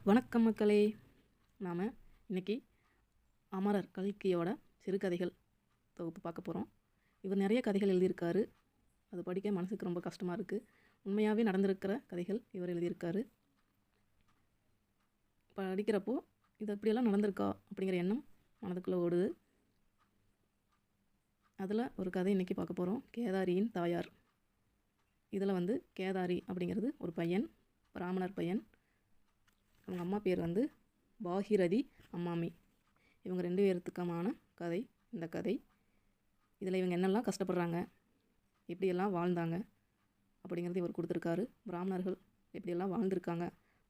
வணக்கம் மக்களே. நாம் இன்றைக்கி அமரர் கல்கியோட சிறுகதைகள் தொகுப்பு பார்க்க போகிறோம். இவர் நிறைய கதைகள் எழுதியிருக்காரு. அது படிக்க மனசுக்கு ரொம்ப கஷ்டமாக இருக்குது. உண்மையாகவே நடந்திருக்கிற கதைகள் இவர் எழுதியிருக்காரு. படிக்கிறப்போ இது இப்படியெல்லாம் நடந்திருக்கா அப்படிங்கிற எண்ணம் மனதுக்குள்ளே ஓடுது. அதில் ஒரு கதை இன்றைக்கி பார்க்க போகிறோம், கேதாரியின் தாயார். இதில் கேதாரி அப்படிங்கிறது ஒரு பையன், பிராமணர் பையன். அவங்க அம்மா பேர் பாகிரதி அம்மாமி. இவங்க 2 பேர்த்துக்கமான கதை இந்த கதை. இதில் இவங்க என்னெல்லாம் கஷ்டப்படுறாங்க, எப்படியெல்லாம் வாழ்ந்தாங்க அப்படிங்கிறது இவர் கொடுத்துருக்காரு. பிராமணர்கள் எப்படியெல்லாம் வாழ்ந்திருக்காங்க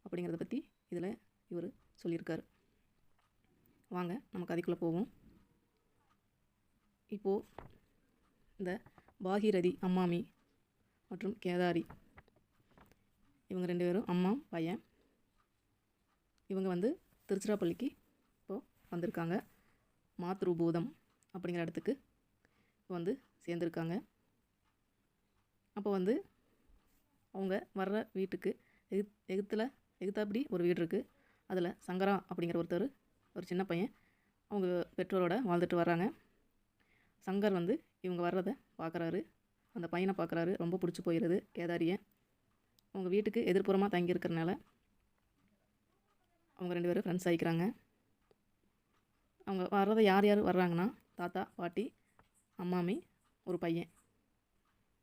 அப்படிங்கிறத பற்றி இதில் இவர் சொல்லியிருக்காரு. வாங்க நம்ம கதைக்குள்ளே போவோம். இப்போது இந்த பாகிரதி அம்மாமி மற்றும் கேதாரி இவங்க 2 பேரும் அம்மா பையன். இவங்க திருச்சிராப்பள்ளிக்கு இப்போது வந்திருக்காங்க. மாத்ருபூதம் அப்படிங்கிற இடத்துக்கு இப்போ சேர்ந்துருக்காங்க. அப்போ அவங்க வர்ற வீட்டுக்கு எகுத்தாப்படி ஒரு வீடு இருக்குது. அதில் சங்கரா அப்படிங்கிற ஒரு சின்ன பையன் அவங்க பெற்றோரோட வாழ்ந்துட்டு வர்றாங்க. சங்கர் இவங்க வர்றதை பார்க்குறாரு, அந்த பையனை பார்க்குறாரு. ரொம்ப பிடிச்சி போயிடுது கேதாரியை. அவங்க வீட்டுக்கு எதிர்ப்புறமாக தங்கியிருக்கிறனால அவங்க 2 பேரும் ஃப்ரெண்ட்ஸ் ஆகிக்கிறாங்க. அவங்க வர்றதை யார் யார் வர்றாங்கன்னா, தாத்தா பாட்டி அம்மாமி ஒரு பையன்.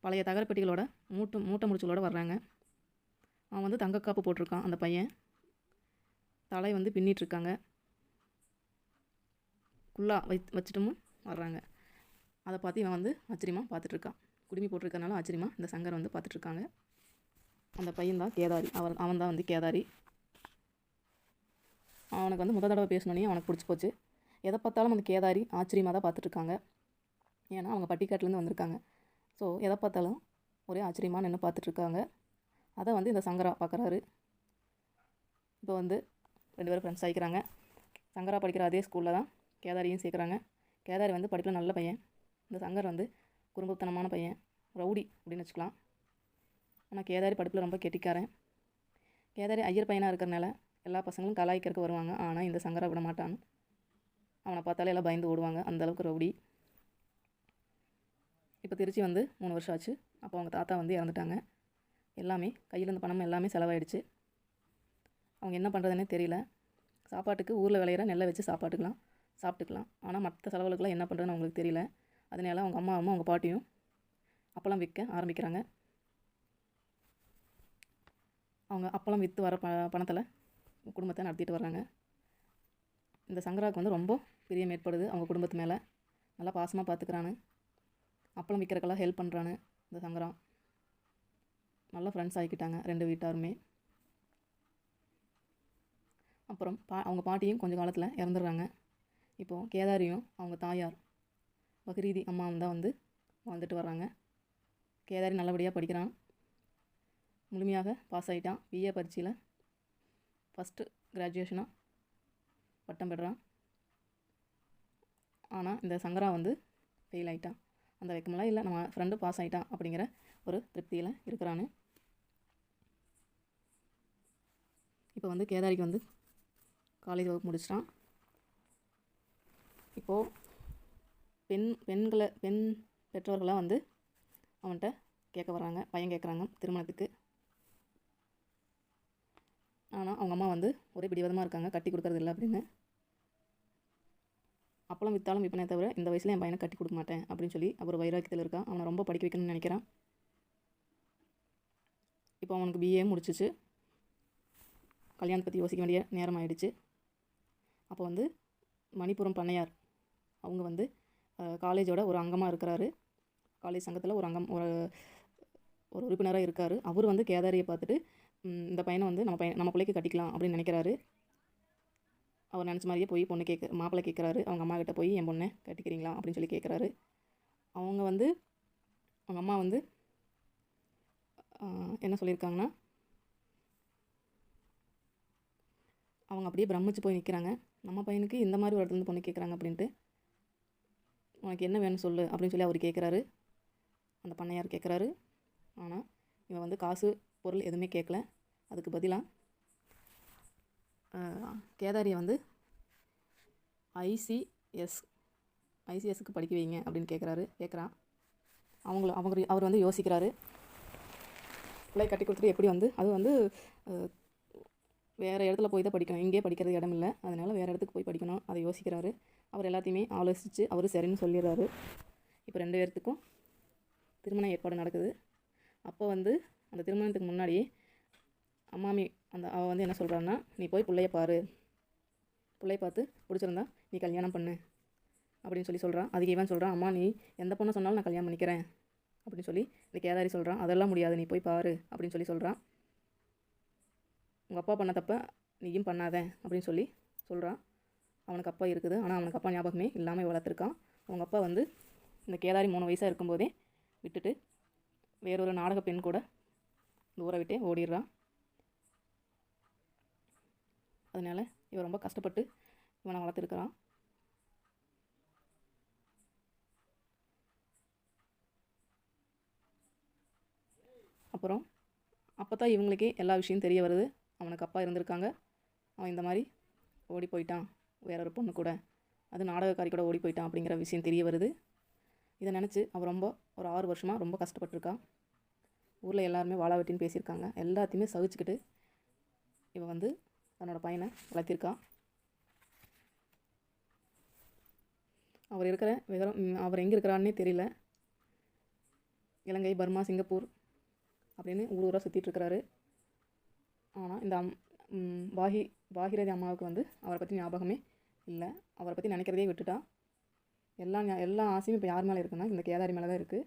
பழைய தகரப்பெட்டிகளோட மூட்டை முடிச்சுகளோடு வர்றாங்க. அவன் தங்கக்காப்பு போட்டிருக்கான். அந்த பையன் தலை பின்னிட்டுருக்காங்க. குள்ளா வச்சுட்டும் வர்றாங்க. அதை பார்த்து இவன் ஆச்சரியமாக பார்த்துட்ருக்கான். குடுமி போட்டிருக்கனால ஆச்சரியமாக இந்த சங்கர் பார்த்துட்ருக்காங்க. அந்த பையன் தான் கேதாரி. அவன் தான் கேதாரி. அவனுக்கு முதல் தடவை பேசணுன்னே அவனுக்கு பிடிச்சி போச்சு. எதை பார்த்தாலும் அந்த கேதாரி ஆச்சரியமாக தான் பார்த்துட்ருக்காங்க. ஏன்னா அவங்க பட்டிக்காட்டிலேருந்து வந்திருக்காங்க. ஸோ எதை பார்த்தாலும் ஒரே ஆச்சரியமாக நின்று பார்த்துட்ருக்காங்க. அதை இந்த சங்கரா பார்க்குறாரு. இப்போ 2 பேரும் ஃப்ரெண்ட்ஸ் ஆகிக்கிறாங்க. சங்கரா படிக்கிற அதே ஸ்கூலில் தான் கேதாரியும் சேர்க்குறாங்க. கேதாரி படிப்பில் நல்ல பையன். இந்த சங்கர் குறும்புத்தனமான பையன், ரவுடி அப்படின்னு வச்சுக்கலாம். ஆனால் கேதாரி படிப்பில் ரொம்ப கெட்டிக்காரன். கேதாரி ஐயர் பையனாக இருக்கிறனால எல்லா பசங்களும் கலாய்க்கிறதுக்கு வருவாங்க. ஆனால் இந்த சங்கரா விட மாட்டான். அவனை பார்த்தாலே எல்லாம் பயந்து ஓடுவாங்க, அந்தளவுக்கு ரவுடி. இப்போ திருச்சி 3 வருஷம் ஆச்சு. அப்போ அவங்க தாத்தா இறந்துட்டாங்க. எல்லாமே கையில் இருந்த பணம் எல்லாமே செலவாயிடுச்சு. அவங்க என்ன பண்ணுறதுனே தெரியல. சாப்பாட்டுக்கு ஊரில் விளையிற நெல்லை வச்சு சாப்பிட்டுக்கலாம். ஆனால் மற்ற செலவுகளுக்கெல்லாம் என்ன பண்ணுறதுன்னு அவங்களுக்கு தெரியல. அதனால அவங்க அம்மாவும் அவங்க பாட்டியும் அப்பளம் விற்க ஆரம்பிக்கிறாங்க. அவங்க அப்பளம் விற்று வர பணத்தில் குடும்பத்தை நடத்திட்டு வர்றாங்க. இந்த சங்கராவுக்கு ரொம்ப பிரியம் ஏற்படுது அவங்க குடும்பத்து மேலே. நல்லா பாசமாக பார்த்துக்கிறானு, அப்பளம் விற்கிறக்கெல்லாம் ஹெல்ப் பண்ணுறானு இந்த சங்கரா. நல்லா ஃப்ரெண்ட்ஸ் ஆகிக்கிட்டாங்க 2 வீட்டாருமே. அப்புறம் அவங்க பாட்டியும் கொஞ்சம் காலத்தில் இறந்துடுறாங்க. இப்போது கேதாரியும் அவங்க தாயார் பக்ரீதி அம்மாவும் தான் வாழ்ந்துட்டு வர்றாங்க. கேதாரி நல்லபடியாக படிக்கிறான். முழுமையாக பாஸ் ஆகிட்டான். பிஏ பரீட்சையில் ஃபஸ்ட்டு கிராஜுவேஷனாக பட்டம் பெறுறான். ஆனால் இந்த சங்கரா ஃபெயில் ஆகிட்டான். அந்த வெக்கமெல்லாம் இல்லை, நம்ம ஃப்ரெண்டு பாஸ் ஆகிட்டான் அப்படிங்கிற ஒரு திருப்தியில் இருக்கிறான்னு. இப்போ கேதாரிக்கு காலேஜ் வகுப்பு முடிச்சிட்டான். இப்போது பெண் பெற்றோர்களாக அவன்கிட்ட கேட்க வராங்க, பையன் கேட்குறாங்க திருமணத்துக்கு. ஆனால் அவங்க அம்மா ஒரே பிடிவாதமாக இருக்காங்க, கட்டி கொடுக்கறது இல்லை அப்படின்னு. அப்பளம் விற்றாலும் விற்பனே தவிர இந்த வயசில் என் பையனை கட்டி கொடுக்க மாட்டேன் அப்படின்னு சொல்லி அவர் வைராக்கியத்தில் இருக்கான். அவனை ரொம்ப படிக்க வைக்கணும்னு நினைக்கிறான். இப்போ அவனுக்கு பிஏ முடிச்சிச்சு. கல்யாணத்தை பற்றி யோசிக்க வேண்டிய நேரம் ஆகிடுச்சு. அப்போ மணிப்புரம் பண்ணையார் அவங்க காலேஜோட ஒரு அங்கமாக இருக்கிறாரு. காலேஜ் சங்கத்தில் ஒரு உறுப்பினராக இருக்கார். அவர் கேதாரியை பார்த்துட்டு இந்த பையனை நம்ம பிள்ளைக்கு கட்டிக்கலாம் அப்படின்னு நினைக்கிறாரு. அவர் நினச்ச மாதிரியே போய் மாப்பிள்ளை கேட்குறாரு. அவங்க அம்மா கிட்ட போய் என் பொண்ணை கட்டிக்கிறீங்களா அப்படின்னு சொல்லி கேட்குறாரு. அவங்க அவங்க அம்மா என்ன சொல்லியிருக்காங்கன்னா, அவங்க அப்படியே பிரமிச்சு போய் நிற்கிறாங்க. நம்ம பையனுக்கு இந்த மாதிரி ஒரு இடத்துல பொண்ணு கேட்குறாங்க அப்படின்ட்டு. உனக்கு என்ன வேணும் சொல்லு அப்படின்னு சொல்லி அவர் கேட்குறாரு. அந்த பண்ணையார் கேட்குறாரு. ஆனால் இவன் காசு பொருள் எதுவுமே கேட்கல. அதுக்கு பதிலாக கேதாரியை வந்து ஐசிஎஸ்க்கு படிக்க வைங்க அப்படின்னு கேட்குறான். அவர் வந்து யோசிக்கிறாரு. பிள்ளை கட்டி கொடுத்துட்டு எப்படி வந்து அது வந்து வேறு இடத்துல போய் தான் படிக்கணும், இங்கே படிக்கிறது இடம் இல்லை, அதனால் வேறு இடத்துக்கு போய் படிக்கணும், அதை யோசிக்கிறாரு. அவர் எல்லாத்தையுமே ஆலோசித்து அவர் சரின்னு சொல்லிடுறாரு. இப்போ 2 பேர்த்துக்கும் திருமண ஏற்பாடு நடக்குது. அப்போ வந்து அந்த திருமணத்துக்கு முன்னாடியே அம்மாமி அவள் வந்து என்ன சொல்கிறான்னா, நீ போய் பிள்ளைய பார்த்து பிடிச்சிருந்தா நீ கல்யாணம் பண்ணு அப்படின்னு சொல்கிறான். அதுக்கு இவன் சொல்கிறான், அம்மா நீ எந்த பொண்ணை சொன்னாலும் நான் கல்யாணம் பண்ணிக்கிறேன் அப்படின்னு சொல்லி இந்த கேதாரி சொல்கிறான். அதெல்லாம் முடியாது, நீ போய் பாரு அப்படின்னு சொல்கிறான். உங்கள் அப்பா பண்ண தப்ப நீயும் பண்ணாத அப்படின்னு சொல்கிறான். அவனுக்கு அப்பா இருக்குது, ஆனால் அவனுக்கு அப்பா ஞாபகமே இல்லாமல் வளர்த்துருக்கான். அவங்க அப்பா வந்து இந்த கேதாரி 3 வயசாக இருக்கும்போதே விட்டுட்டு வேறொரு நாடக பெண் கூட தூர விட்டே ஓடிடுறான். அதனால் இவன் ரொம்ப கஷ்டப்பட்டு இவனை வளர்த்துருக்கிறான். அப்புறம் அப்போ தான் இவங்களுக்கே எல்லா விஷயம் தெரிய வருது. அவனுக்கு அப்பா இருந்திருக்காங்க, அவன் இந்த மாதிரி ஓடி போயிட்டான் வேறொரு பொண்ணு கூட, அது நாடகக்காரி கூட ஓடி போயிட்டான் அப்படிங்கிற விஷயம் தெரிய வருது. இதை நினச்சி அவன் ஒரு 6 வருஷமாக ரொம்ப கஷ்டப்பட்டுருக்கான். ஊரில் எல்லாருமே வாழா வெட்டின்னு பேசியிருக்காங்க. எல்லாத்தையுமே சகிச்சுக்கிட்டு இவன் வந்து தன்னோட பையனை வளர்த்திருக்கான். அவர் எங்கே இருக்கிறான்னே தெரியல. இலங்கை, பர்மா, சிங்கப்பூர் அப்படின்னு ஊராக சுற்றிட்டுருக்கிறாரு. ஆனால் இந்த பாகிரதி அம்மாவுக்கு வந்து அவரை பற்றி ஞாபகமே இல்லை. அவரை பற்றி நினைக்கிறதே விட்டுட்டா. எல்லா ஆசையும் இப்போ யார் மேலே இருக்குன்னா இந்த கேதாரி மேலே தான் இருக்குது.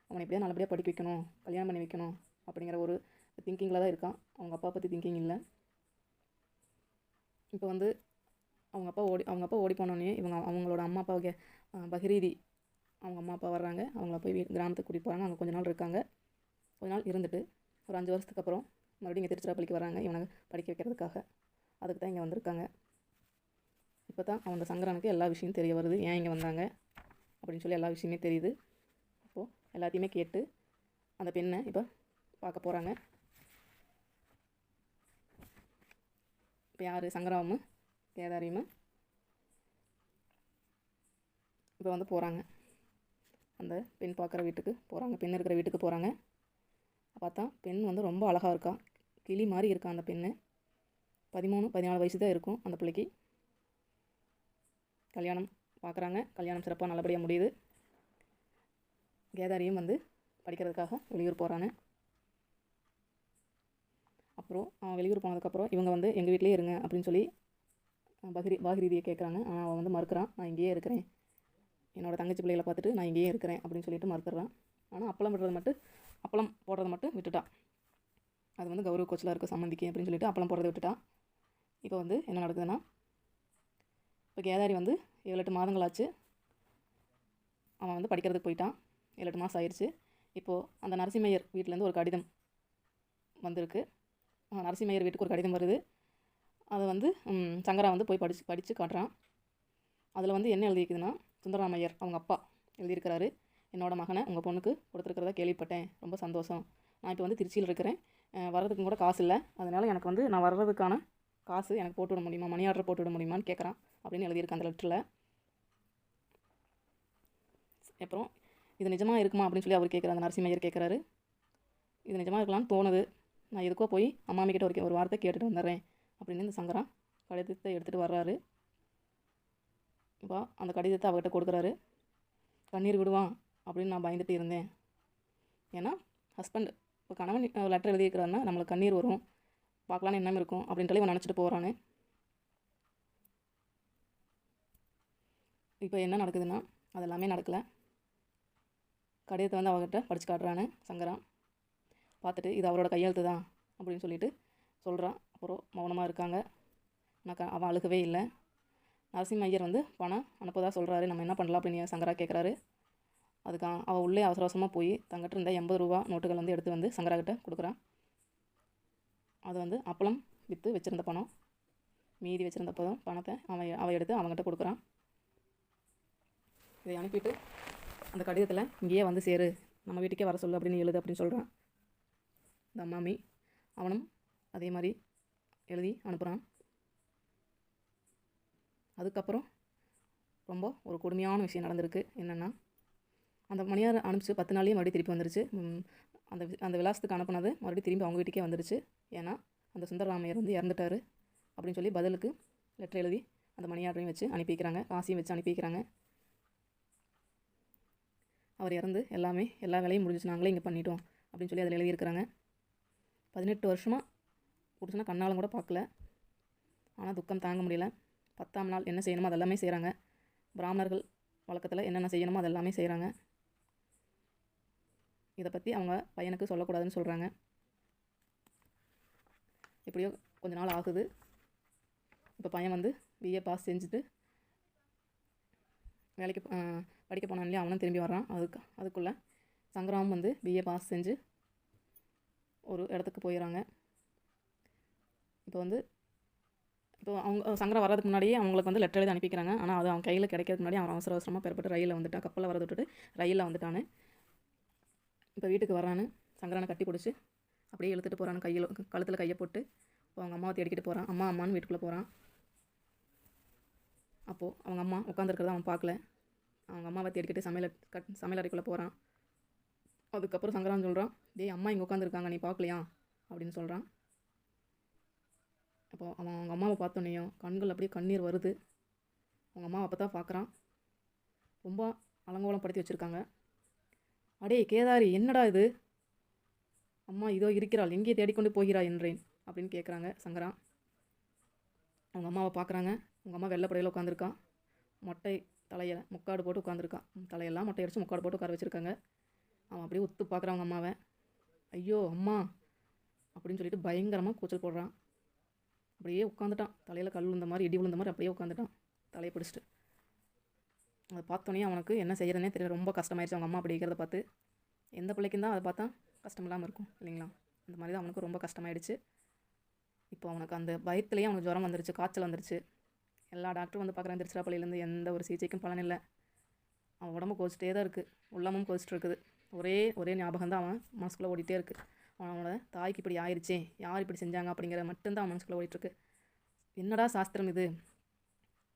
அவனை எப்படியா நல்லபடியாக படிக்க வைக்கணும், கல்யாணம் பண்ணி வைக்கணும் அப்படிங்கிற ஒரு திங்கிங்கில் தான் இருக்கான். அவங்க அப்பா பற்றி திங்கிங் இல்லை. இப்போ வந்து அவங்க அப்பா ஓடி போனோடனே அவங்களோட அம்மா அப்பாவுக்கு பகிரீதி அவங்க அம்மா அப்பா வர்றாங்க. அவங்கள போய் கிராமத்துக்கு கூட்டிகிட்டு போகிறாங்க. அங்கே கொஞ்ச நாள் இருக்காங்க. கொஞ்ச நாள் இருந்துட்டு ஒரு 5 வருஷத்துக்கு அப்புறம் மறுபடியும் இங்கே திருச்சிராப்பள்ளிக்கு வராங்க இவனை படிக்க வைக்கிறதுக்காக. அதுக்கு தான் இங்கே வந்திருக்காங்க. இப்போ தான் அந்த சங்கரனுக்கு எல்லா விஷயம் தெரிய வருது, ஏன் இங்கே வந்தாங்க அப்படின்னு சொல்லி எல்லா விஷயமே தெரியுது. அப்போது எல்லாத்தையுமே கேட்டு அந்த பெண்ணை இப்போ பார்க்க போகிறாங்க. இப்போ யார், சங்கராவும் கேதாரியும் இப்போ வந்து போகிறாங்க. அந்த பெண் பார்க்குற வீட்டுக்கு போகிறாங்க, பெண் இருக்கிற வீட்டுக்கு போகிறாங்க. பார்த்தா பெண் வந்து ரொம்ப அழகாக இருக்கா, கிளி மாதிரி இருக்கா அந்த பெண்ணு. 13-14 வயசு தான் இருக்கும் அந்த பிள்ளைக்கு. கல்யாணம் பார்க்குறாங்க. கல்யாணம் சிறப்பாக நல்லபடியாக முடியுது. கேதாரியும் வந்து படிக்கிறதுக்காக வெளியூர் போகிறாங்க. அப்புறம் வெளியூர் போனதுக்கப்புறம் இவங்க வந்து எங்கள் வீட்டிலே இருங்க அப்படின்னு சொல்லி பாகிரதியை கேட்குறாங்க. ஆனால் அவன் வந்து மறுக்கிறான். நான் இங்கேயே இருக்கிறேன், என்னோடய தங்கச்சி பிள்ளைகளை பார்த்துட்டு நான் இங்கேயே இருக்கிறேன் அப்படின்னு சொல்லிட்டு மறுக்கிறான். ஆனால் அப்பளம் போடுறது மட்டும் விட்டுட்டான். அது வந்து கௌரவ கோச்சில் இருக்க சம்மந்திக்கு அப்படின்னு சொல்லிட்டு அப்பளம் போடுறதை விட்டுட்டான். இப்போ வந்து என்ன நடக்குதுன்னா, இப்போ கேதாரி வந்து 7-8 மாதங்கள் ஆச்சு. அவன் வந்து படிக்கிறதுக்கு போயிட்டான். 7-8 மாதம் ஆயிடுச்சு. இப்போது அந்த நரசிம்மையர் வீட்டிலேருந்து ஒரு கடிதம் வந்திருக்கு. நரசிம்மையர் வீட்டுக்கு ஒரு கடிதம் வருது. அதை வந்து சங்கரா வந்து போய் படித்து காட்டுறான். அதில் வந்து என்ன எழுதியிருக்குதுன்னா, சுந்தரராமையர் அவங்க அப்பா எழுதியிருக்கிறாரு, என்னோட மகனை உங்கள் பொண்ணுக்கு கொடுத்துருக்கிறதா கேள்விப்பட்டேன், ரொம்ப சந்தோஷம். நான் இப்போ வந்து திருச்சியில் இருக்கிறேன், வர்றதுக்கும் கூட காசு இல்லை, அதனால் எனக்கு வந்து நான் வர்றதுக்கான காசு எனக்கு போட்டு விட முடியுமா, மணி ஆர்டர் போட்டு விட முடியுமான்னு கேட்குறான் அப்படின்னு எழுதியிருக்கேன் அந்த லெட்டரில். அப்புறம் இது நிஜமாக இருக்குமா அப்படின்னு சொல்லி அவர் கேட்குறாரு, அந்த நரசிம்மையர் கேட்குறாரு. இது நிஜமாக இருக்கலாம்னு தோணுது, நான் எதுக்கோ போய் அம்மாமிக்கிட்ட ஒரு வார்த்தை கேட்டுட்டு வந்துடுறேன் அப்படின்னு இந்த சங்கரா கடிதத்தை எடுத்துகிட்டு வர்றாரு. இப்போ அந்த கடிதத்தை அவர்கிட்ட கொடுக்குறாரு. கண்ணீர் விடுவான் அப்படின்னு நான் பயந்துட்டு இருந்தேன். ஏன்னா ஹஸ்பண்ட் இப்போ கணவன் லெட்டர் எழுதியிருக்கிறாருன்னா நம்மளுக்கு கண்ணீர் வரும், பார்க்கலான்னு எண்ணம் இருக்கும் அப்படின்ட்டு இவன் நினச்சிட்டு போகிறான்னு. இப்போ என்ன நடக்குதுன்னா அது எல்லாமே நடக்கலை. கடிதத்தை வந்து அவர்கிட்ட படித்து காட்டுறான்னு சங்கரா. பார்த்துட்டு இது அவரோட கையெழுத்து தான் அப்படின்னு சொல்லிட்டு சொல்கிறான். அப்புறம் மௌனமாக இருக்காங்க. அவன் அழுகவே இல்லை. நரசிம்ம ஐயர் வந்து பணம் அனுப்பதாக சொல்கிறாரு, நம்ம என்ன பண்ணலாம் அப்படின்னு சங்கரா கேட்குறாரு. அதுக்கு அவள் உள்ளே அவசர அவசரமாக போய் தங்கிட்ட இருந்த 80 ரூபா நோட்டுகள் வந்து எடுத்து வந்து சங்கரா கிட்ட கொடுக்குறான். அது வந்து அப்பளம் விற்று வச்சுருந்த பணம், மீதி வச்சுருந்த பணத்தை அவன் எடுத்து அவங்ககிட்ட கொடுக்குறான். இதை அனுப்பிட்டு அந்த கடிதத்தில் இங்கேயே வந்து சேரு, நம்ம வீட்டுக்கே வர சொல்லு அப்படின்னு எழுது அப்படின்னு சொல்கிறான் இந்த அம்மாமி. அவனும் அதே மாதிரி எழுதி அனுப்புகிறான். அதுக்கப்புறம் ரொம்ப ஒரு கொடுமையான விஷயம் நடந்திருக்கு. என்னென்னா, அந்த மணியார் அனுப்பிச்சு 10 நாள்லேயே மறுபடியும் திருப்பி வந்துருச்சு. அந்த அந்த விலாசத்துக்கு அனுப்புனது மறுபடியும் திரும்பி அவங்க வீட்டுக்கே வந்துருச்சு. ஏன்னா அந்த சுந்தரராமையர் வந்து இறந்துட்டார் அப்படின்னு சொல்லி பதிலுக்கு லெட்டர் எழுதி அந்த மணி ஆர்டரையும் வச்சு அனுப்பி வைக்கிறாங்க, காசையும் வச்சு அனுப்பி வைக்கிறாங்க. அவர் இறந்து எல்லா வேலையும் முடிஞ்சிச்சு, நாங்களே இங்கே பண்ணிட்டோம் அப்படின்னு சொல்லி அதில் எழுதியிருக்கிறாங்க. 18 வருஷமாக புருஷனை கண்ணாலும் கூட பார்க்கல. ஆனால் துக்கம் தாங்க முடியல. 10ஆம் நாள் என்ன செய்யணுமோ அதெல்லாமே செய்கிறாங்க. பிராமணர்கள் வழக்கத்தில் என்னென்ன செய்யணுமோ அதெல்லாமே செய்கிறாங்க. இதை பற்றி அவங்க பையனுக்கு சொல்லக்கூடாதுன்னு சொல்கிறாங்க. எப்படியோ கொஞ்ச நாள் ஆகுது. இப்போ பையன் வந்து பிஏ பாஸ் செஞ்சுட்டு வேலைக்கு படிக்க போனான் இல்லையா, அவனும் திரும்பி வரான். அதுக்குள்ளே சங்கராமும் வந்து பிஏ பாஸ் செஞ்சு ஒரு இடத்துக்கு போயிடறாங்க. இப்போ அவங்க சங்கரா வர்றதுக்கு முன்னாடியே அவங்களுக்கு வந்து லெட்டர் எழுதி அனுப்பிக்கிறாங்க. ஆனால் அது அவன் கையில் கிடைக்கிறதுக்கு முன்னாடி அவன் அவசர அவசரமாக பெறப்பட்டு ரயிலில் வந்துட்டான். கப்பலில் வரதை விட்டுட்டு ரயிலில் வந்துட்டான்னு. இப்போ வீட்டுக்கு வரான்னு சங்கரானை கட்டி பிடிச்சி அப்படியே இழுத்துட்டு போகிறான்னு, கழுத்தில் கையை போட்டு இப்போ அவங்க அம்மாவை தேடிக்கிட்டு போகிறான். அம்மான்னு வீட்டுக்குள்ளே போகிறான். அப்போது அவங்க அம்மா உட்காந்துருக்கிறத அவன் பார்க்கல. அவங்க அம்மாவை தேடிக்கிட்டு சமையல் அறைக்குள்ளே போகிறான். அதுக்கப்புறம் சங்கரான் சொல்கிறான், டேய் அம்மா இங்கே உட்காந்துருக்காங்க, நீ பார்க்கலையா அப்படின்னு சொல்கிறான். அப்போ அவன் அவங்க அம்மாவை பார்த்தோன்னையும் கண்கள் அப்படியே கண்ணீர் வருது. அவங்க அம்மாவை அப்போ தான் பார்க்குறான். ரொம்ப அலங்கோலம் படுத்தி வச்சுருக்காங்க. அடே கேதாரி, என்னடா இது, அம்மா இதோ இருக்கிறாள், எங்கே தேடிக்கொண்டு போகிறாய் என்றேன் அப்படின்னு கேட்குறாங்க சங்கரா. அவங்க அம்மாவை பார்க்குறாங்க. அவங்க அம்மா வெள்ளைப்படையில் உட்காந்துருக்கான். மொட்டை தலையில் முக்காடு போட்டு உட்காந்துருக்கான். தலையெல்லாம் மொட்டை அடித்து முக்காடு போட்டு உட்கார வச்சுருக்காங்க. அவன் அப்படியே உத்து பார்க்குறான் அவங்க அம்மாவை. ஐயோ அம்மா அப்படின்னு சொல்லிட்டு பயங்கரமாக கூச்சல் போடுறான். அப்படியே உட்காந்துட்டான். தலையில் கல் விழுந்த மாதிரி, இடி விழுந்த மாதிரி அப்படியே உட்காந்துட்டான் தலையை பிடிச்சிட்டு. அதை பார்த்தோன்னே அவனுக்கு என்ன செய்கிறதுனே தெரியல. ரொம்ப கஷ்டமாயிடுச்சு அவங்க அம்மா அப்படி இருக்கிறத பார்த்து. எந்த பிள்ளைக்கும் தான் அதை பார்த்தா கஷ்டம் இல்லாமல் இருக்கும் இல்லைங்களா? அந்த மாதிரி தான் அவனுக்கு ரொம்ப கஷ்டமாயிடுச்சு. இப்போ அவனுக்கு அந்த பயத்துலேயே அவனுக்கு ஜுரம் வந்துருச்சு, காய்ச்சல் வந்துருச்சு. எல்லா டாக்டரும் வந்து பார்க்குறாங்க. திருச்சிராப்பள்ளியிலேருந்து எந்த ஒரு சிகிச்சைக்கும் பலன் இல்லை. அவன் உடம்பு கொதிச்சிட்டே தான் இருக்குது, உள்ளமும் கொதிச்சிட்டு இருக்குது. ஒரே ஞாபகம் தான் அவன் மனசுக்குள்ளே ஓடிட்டே இருக்குது. அவனோட தாய்க்கு இப்படி ஆயிடுச்சே, யார் இப்படி செஞ்சாங்க அப்படிங்கிற மட்டும்தான் அவன் மனசுக்குள்ளே ஓடிட்டுருக்கு. என்னடா சாஸ்திரம் இது,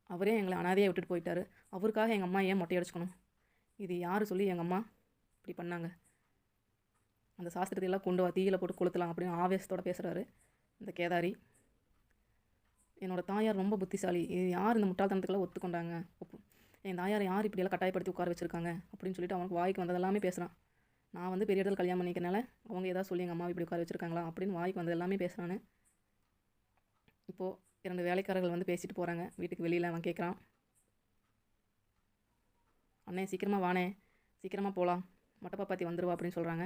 அவரே எங்களை அனாதையாக விட்டுட்டு போயிட்டாரு, அவருக்காக எங்கள் அம்மா ஏன் மொட்டை அடிச்சுக்கணும், இது யார் சொல்லி எங்கள் அம்மா இப்படி பண்ணாங்க, அந்த சாஸ்திரத்தையெல்லாம் கொண்டு வா, தீயில போட்டு கொளுத்தலாம் அப்படின்னு ஆவேசத்தோடு பேசுகிறாரு இந்த கேதாரி. என்னோடய தாயார் ரொம்ப புத்திசாலி, இது யார் இந்த முட்டாள்தனத்துக்கெல்லாம் ஒத்துக்கொண்டாங்க, என் தாயார் யார் இப்படியெல்லாம் கட்டாயப்படுத்தி உட்கார வச்சுருக்காங்க அப்படின்னு சொல்லிட்டு அவனுக்கு வாய்க்கு வந்ததெல்லாமே பேசுகிறான். நான் வந்து பெரிய இடத்துல கல்யாணம் பண்ணிக்கிறனால அவங்க ஏதாவது சொல்லி எங்கள் அம்மாவை இப்படி உட்கார வச்சுருக்காங்களா அப்படின்னு வாய்க்கு வந்தது எல்லாமே பேசுகிறான்னு. இப்போது 2 வேலைக்காரர்கள் வந்து பேசிட்டு போகிறாங்க வீட்டுக்கு வெளியில். அவன் கேட்குறான், அண்ணே சீக்கிரமாக வானே, சீக்கிரமாக போகலாம், மொட்டை பாப்பாத்தி வந்துடுவா அப்படின்னு சொல்கிறாங்க.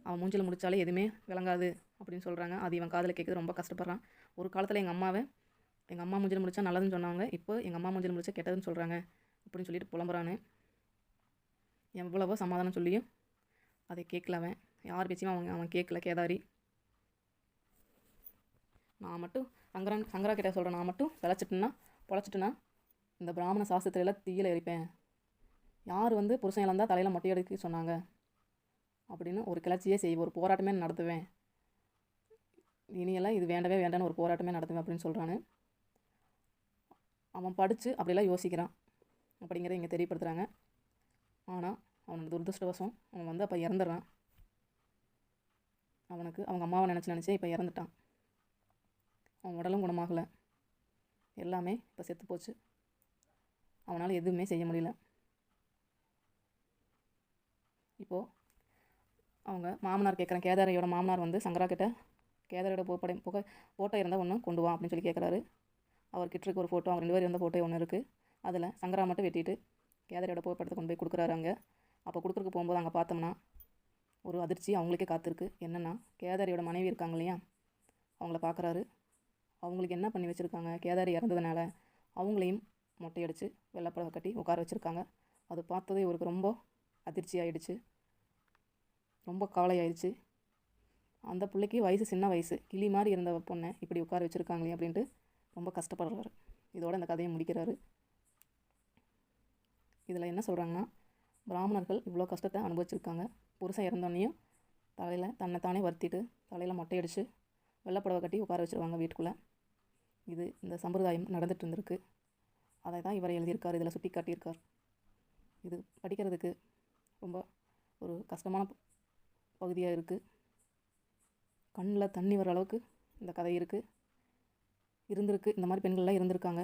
அவன் மூஞ்சில் முடித்தாலே எதுவுமே விளங்காது அப்படின்னு சொல்கிறாங்க. அது இவன் காதில் கேட்குறது ரொம்ப கஷ்டப்படுறான். ஒரு காலத்தில் எங்கள் அம்மா மூஞ்சில் முடித்தா நல்லதுன்னு சொன்னாங்க, இப்போ எங்கள் அம்மா மூஞ்சில் முடித்தா கெட்டதுன்னு சொல்கிறாங்க அப்படின்னு சொல்லிட்டு புலம்புறான்னு. எவ்வளவோ சமாதானம் சொல்லியும் அதை கேட்கல அவன். யார் பேச்சையும் அவன் கேட்கல கேதாரி. நான் மட்டும் சங்கரா கிட்ட சொல்கிறேன், நான் மட்டும் பொழைச்சிட்டுன்னா இந்த பிராமண சாஸ்திரத்திலெல்லாம் தீயில எரிப்பேன். யார் வந்து புருஷன் இழந்தால் தலையில் மொட்டை அடிக்க சொன்னாங்க அப்படின்னு ஒரு கிளர்ச்சியே செய்வேன், ஒரு போராட்டமே நடத்துவேன், இனியெல்லாம் இது வேண்டவே வேண்டான்னு ஒரு போராட்டமே நடத்துவேன் அப்படின்னு சொல்கிறான்னு. அவன் படித்து அப்படிலாம் யோசிக்கிறான் அப்படிங்கிறத இங்கே தெரியப்படுத்துகிறாங்க. ஆனால் அவனோட துரதிருஷ்டவசம் அவன் வந்து அப்போ இறந்துடுறான். அவனுக்கு அவங்க அம்மாவை நினச்சே இப்போ இறந்துட்டான். அவன் உடலும் குணமாகலை, எல்லாமே இப்போ செத்து போச்சு. அவனால் எதுவுமே செய்ய முடியல. இப்போது அவங்க மாமனார் கேட்குறான், கேதாரியோட மாமனார் வந்து சங்கரா கிட்ட கேதாரியோட ஃபோட்டோ இருந்தால் ஒன்று கொண்டு வா அப்படின்னு சொல்லி கேட்குறாரு. அவர்கிட்ட இருக்க ஒரு ஃபோட்டோ, அவங்க 2 பேர் இருந்த ஃபோட்டோ ஒன்று இருக்குது. அதில் சங்கரா மட்டும் வெட்டிட்டு கேதாரியோட புகைப்படத்தை கொண்டு போய் கொடுக்குறாரு அங்கே. அப்போ கொடுக்குறதுக்கு போகும்போது அங்கே பார்த்தோம்னா ஒரு அதிர்ச்சி அவங்களுக்கே காத்திருக்கு. என்னென்னா, கேதாரியோட மனைவி இருக்காங்க இல்லையா, அவங்கள பார்க்குறாரு. அவங்களுக்கு என்ன பண்ணி வச்சுருக்காங்க, கேதாரி இறந்ததுனால அவங்களையும் மொட்டையடித்து வெள்ளைப்படவை கட்டி உட்கார வச்சுருக்காங்க. அது பார்த்ததே இவருக்கு ரொம்ப அதிர்ச்சி ஆகிடுச்சு, ரொம்ப கவலை ஆயிடுச்சு. அந்த பிள்ளைக்கு வயசு சின்ன வயசு, கிளி மாதிரி இருந்த பொண்ணை இப்படி உட்கார வச்சுருக்காங்களே அப்படின்ட்டு ரொம்ப கஷ்டப்படுறாரு. இதோட இந்த கதையை முடிக்கிறாரு. இதில் என்ன சொல்கிறாங்கன்னா, பிராமணர்கள் இவ்வளோ கஷ்டத்தை அனுபவிச்சிருக்காங்க. புருஷன் இறந்தோன்னையும் தலையில் தன்னைத்தானே வருத்திட்டு தலையில் மொட்டையடித்து வெள்ளைப்படவை கட்டி உட்கார வச்சுருவாங்க வீட்டுக்குள்ளே. இந்த சம்பிரதாயம் நடந்துகிட்டு இருந்திருக்கு. அதை தான் இவர் எழுதியிருக்கார், இதில் சுட்டி காட்டியிருக்கார். இது படிக்கிறதுக்கு ரொம்ப ஒரு கஷ்டமான பகுதியாக இருக்குது. கண்ணில் தண்ணி வர அளவுக்கு இந்த கதை இருந்திருக்கு. இந்த மாதிரி பெண்கள்லாம் இருந்திருக்காங்க.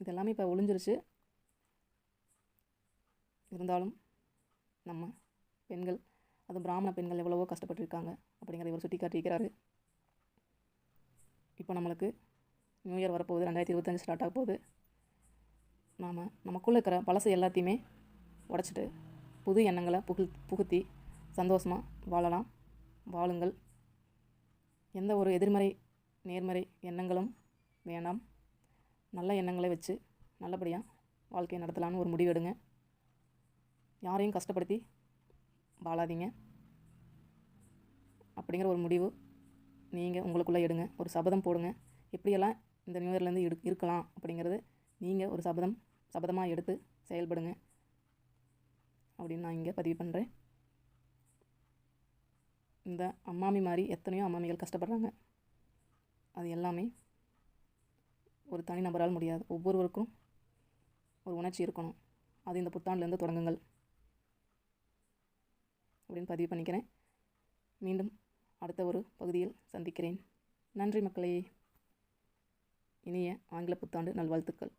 இதெல்லாமே இப்போ ஒழிஞ்சிருச்சு. இருந்தாலும் நம்ம பெண்கள், அது பிராமண பெண்கள் எவ்வளவோ கஷ்டப்பட்டுருக்காங்க அப்படிங்கிறத இவர் சுட்டி காட்டியிருக்கிறாரு. இப்போ நம்மளுக்கு நியூ இயர் வரப்போகுது, 2025 ஸ்டார்ட் ஆக போகுது. நாம் நமக்குள்ளே இருக்கிற பழசு எல்லாத்தையுமே உடச்சிட்டு புது எண்ணங்களை புகுத்தி சந்தோஷமாக வாழுங்கள். எந்த ஒரு எதிர்மறை நேர்மறை எண்ணங்களும் வேண்டாம். நல்ல எண்ணங்களை வச்சு நல்லபடியாக வாழ்க்கையை நடத்தலான்னு ஒரு முடிவு எடுங்க. யாரையும் கஷ்டப்படுத்தி வாழாதீங்க அப்படிங்கிற ஒரு முடிவு நீங்கள் உங்களுக்குள்ளே எடுங்க. ஒரு சபதம் போடுங்க. எப்படியெல்லாம் இந்த நியூ இயர்லேருந்து இருக்கலாம் அப்படிங்கிறது நீங்கள் ஒரு சபதமாக எடுத்து செயல்படுங்க அப்படின்னு நான் இங்கே பதிவு பண்ணுறேன். இந்த அம்மாமி மாதிரி எத்தனையோ அம்மாமிகள் கஷ்டப்படுறாங்க. அது எல்லாமே ஒரு தனிநபரால் முடியாது. ஒவ்வொருவருக்கும் ஒரு உணர்ச்சி இருக்கணும். அது இந்த புத்தாண்டுலேருந்து தொடங்குங்கள் அப்படின்னு பதிவு பண்ணிக்கிறேன். மீண்டும் அடுத்த ஒரு பகுதியில் சந்திக்கிறேன். நன்றி மக்களே. இனிய ஆங்கில புத்தாண்டு நல்வாழ்த்துக்கள்.